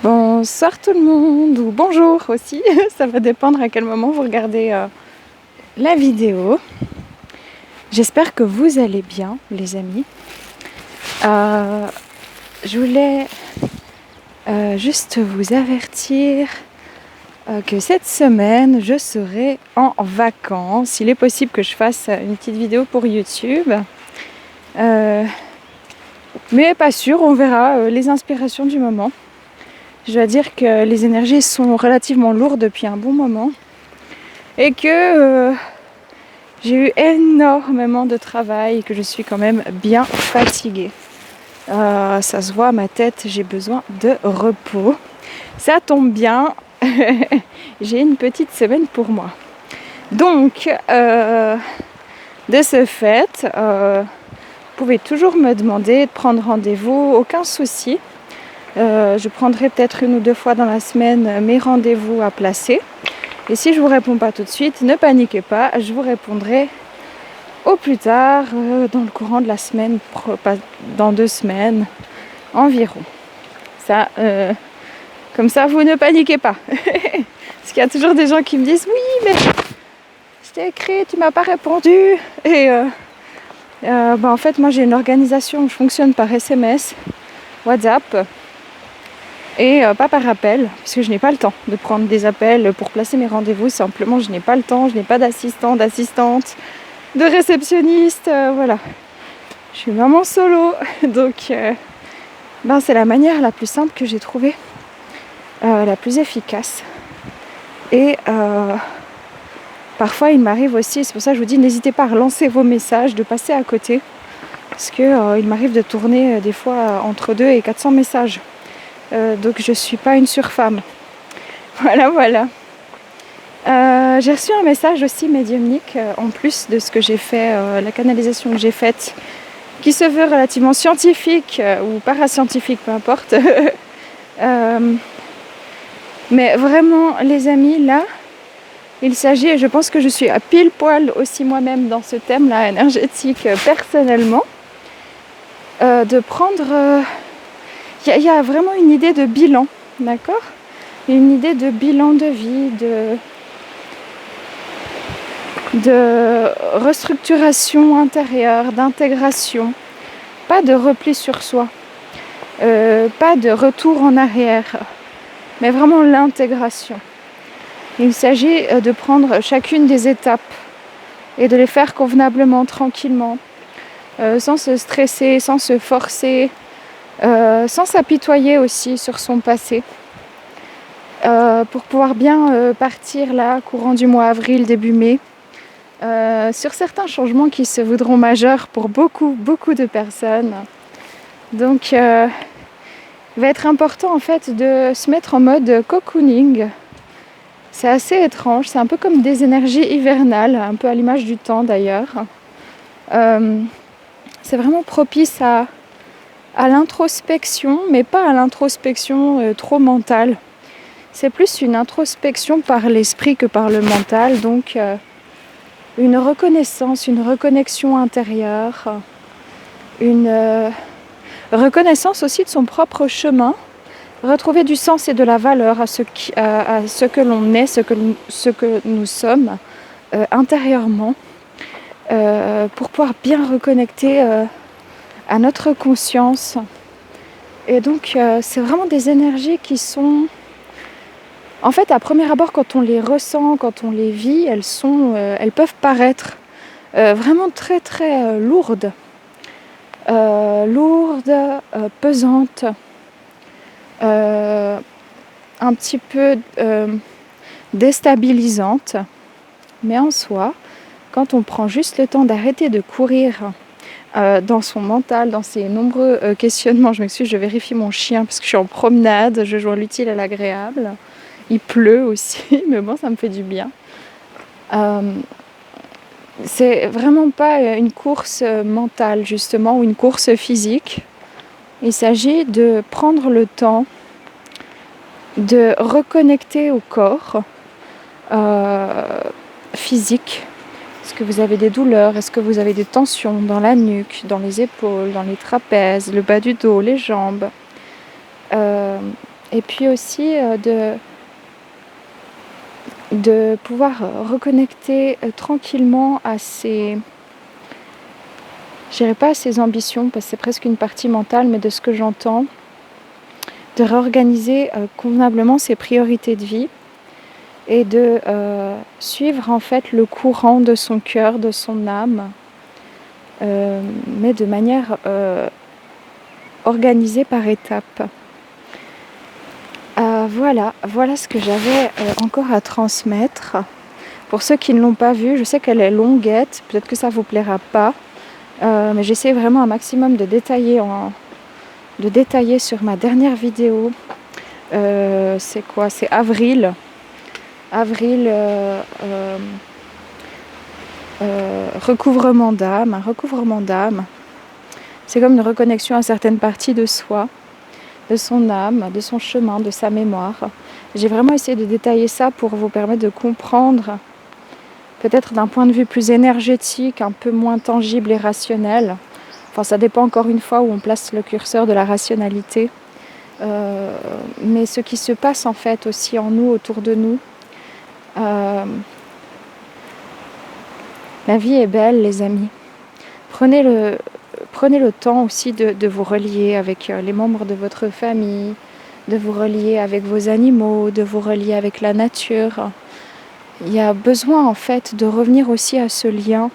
Bonsoir tout le monde, ou bonjour aussi, ça va dépendre à quel moment vous regardez la vidéo. J'espère que vous allez bien les amis. Je voulais juste vous avertir que cette semaine je serai en vacances. Il est possible que je fasse une petite vidéo pour YouTube. Mais pas sûr, on verra les inspirations du moment. Je dois dire que les énergies sont relativement lourdes depuis un bon moment et que j'ai eu énormément de travail et que je suis quand même bien fatiguée. Ça se voit à ma tête, j'ai besoin de repos. Ça tombe bien, j'ai une petite semaine pour moi. Donc, de ce fait, vous pouvez toujours me demander de prendre rendez-vous, aucun souci. Je prendrai peut-être 1 ou 2 fois dans la semaine mes rendez-vous à placer. Et si je ne vous réponds pas tout de suite, ne paniquez pas, je vous répondrai au plus tard, dans le courant de la semaine, dans 2 semaines environ. Ça, comme ça, vous ne paniquez pas. Parce qu'il y a toujours des gens qui me disent « Oui, mais je t'ai écrit, tu ne m'as pas répondu. » Et en fait, moi j'ai une organisation où je fonctionne par SMS, WhatsApp. Et pas par appel, parce que je n'ai pas le temps de prendre des appels pour placer mes rendez-vous. Simplement, je n'ai pas le temps, je n'ai pas d'assistant, d'assistante, de réceptionniste, voilà. Je suis maman solo, donc c'est la manière la plus simple que j'ai trouvée, la plus efficace. Et parfois, il m'arrive aussi, c'est pour ça que je vous dis, n'hésitez pas à relancer vos messages, de passer à côté, parce que il m'arrive de tourner des fois entre 200 et 400 messages. Donc je suis pas une surfemme. Voilà. J'ai reçu un message aussi médiumnique en plus de ce que j'ai fait, la canalisation que j'ai faite, qui se veut relativement scientifique ou parascientifique, peu importe. Mais vraiment les amis, là, il s'agit, et je pense que je suis à pile poil aussi moi-même dans ce thème-là énergétique personnellement, de prendre... Il y a vraiment une idée de bilan, d'accord ? Une idée de bilan de vie, de restructuration intérieure, d'intégration. Pas de repli sur soi, pas de retour en arrière, mais vraiment l'intégration. Il s'agit de prendre chacune des étapes et de les faire convenablement, tranquillement, sans se stresser, sans se forcer, sans s'apitoyer aussi sur son passé, pour pouvoir bien partir là, courant du mois avril, début mai, sur certains changements qui se voudront majeurs pour beaucoup de personnes. Donc il va être important en fait de se mettre en mode cocooning. C'est assez étrange, c'est un peu comme des énergies hivernales, un peu à l'image du temps d'ailleurs. C'est vraiment propice à l'introspection, mais pas à l'introspection trop mentale. C'est plus une introspection par l'esprit que par le mental, donc une reconnaissance, une reconnexion intérieure, une reconnaissance aussi de son propre chemin, retrouver du sens et de la valeur à ce que l'on est, ce que nous sommes intérieurement, pour pouvoir bien reconnecter à notre conscience. Et donc c'est vraiment des énergies qui sont, en fait à premier abord, quand on les ressent, quand on les vit, elles peuvent paraître vraiment très très lourdes, pesantes, un petit peu déstabilisantes, mais en soi, quand on prend juste le temps d'arrêter de courir dans son mental, dans ses nombreux questionnements. Je m'excuse, je vérifie mon chien parce que je suis en promenade, je joins l'utile à l'agréable. Il pleut aussi, mais bon, ça me fait du bien. C'est vraiment pas une course mentale, justement, ou une course physique. Il s'agit de prendre le temps de reconnecter au corps physique. Est-ce que vous avez des douleurs? Est-ce que vous avez des tensions dans la nuque, dans les épaules, dans les trapèzes, le bas du dos, les jambes? Et puis aussi de pouvoir reconnecter tranquillement à ses, je dirais pas à ses ambitions, parce que c'est presque une partie mentale, mais de ce que j'entends, de réorganiser convenablement ses priorités de vie et de suivre en fait le courant de son cœur, de son âme, mais de manière organisée par étapes. Voilà ce que j'avais encore à transmettre. Pour ceux qui ne l'ont pas vue, je sais qu'elle est longuette, peut-être que ça ne vous plaira pas, mais j'essaie vraiment un maximum de détailler sur ma dernière vidéo. C'est quoi? C'est avril. Recouvrement d'âme. Un recouvrement d'âme, c'est comme une reconnexion à certaines parties de soi, de son âme, de son chemin, de sa mémoire. J'ai vraiment essayé de détailler ça pour vous permettre de comprendre, peut-être d'un point de vue plus énergétique, un peu moins tangible et rationnel. Enfin, ça dépend encore une fois où on place le curseur de la rationalité. Mais ce qui se passe en fait aussi en nous, autour de nous. La vie est belle, les amis. Prenez le temps aussi de vous relier avec les membres de votre famille, de vous relier avec vos animaux, de vous relier avec la nature. Il y a besoin en fait de revenir aussi à ce lien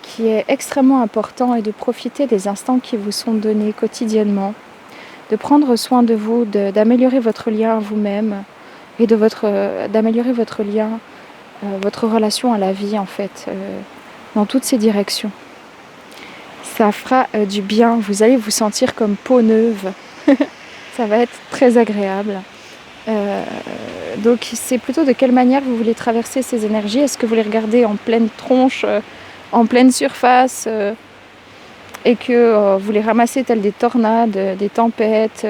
qui est extrêmement important et de profiter des instants qui vous sont donnés quotidiennement, de prendre soin de vous, d'améliorer votre lien à vous-même et d'améliorer votre lien, votre relation à la vie en fait, dans toutes ces directions. Ça fera du bien, vous allez vous sentir comme peau neuve, ça va être très agréable. Donc c'est plutôt de quelle manière vous voulez traverser ces énergies. Est-ce que vous les regardez en pleine tronche, en pleine surface, et que vous les ramassez telles des tornades, des tempêtes,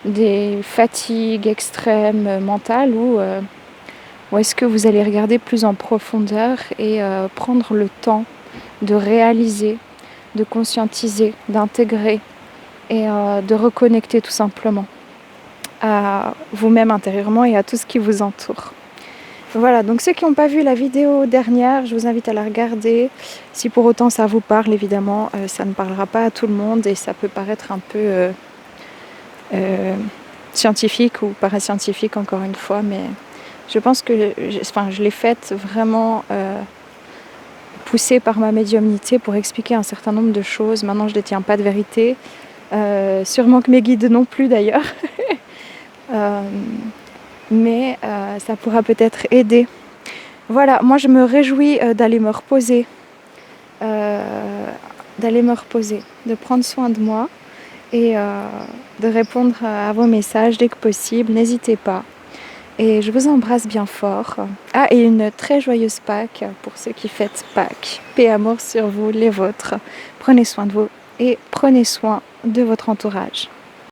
des fatigues extrêmes mentales, ou est-ce que vous allez regarder plus en profondeur et prendre le temps de réaliser, de conscientiser, d'intégrer et de reconnecter tout simplement à vous-même intérieurement et à tout ce qui vous entoure. Voilà, donc ceux qui n'ont pas vu la vidéo dernière, je vous invite à la regarder. Si pour autant ça vous parle, évidemment, ça ne parlera pas à tout le monde et ça peut paraître un peu scientifique ou parascientifique encore une fois, mais je pense que je l'ai faite vraiment poussée par ma médiumnité pour expliquer un certain nombre de choses. Maintenant, je ne détiens pas de vérité. Sûrement que mes guides non plus d'ailleurs. Mais ça pourra peut-être aider. Voilà, moi je me réjouis d'aller me reposer, de prendre soin de moi et de répondre à vos messages dès que possible. N'hésitez pas. Et je vous embrasse bien fort. Ah, et une très joyeuse Pâques pour ceux qui fêtent Pâques. Paix et amour sur vous, les vôtres. Prenez soin de vous et prenez soin de votre entourage.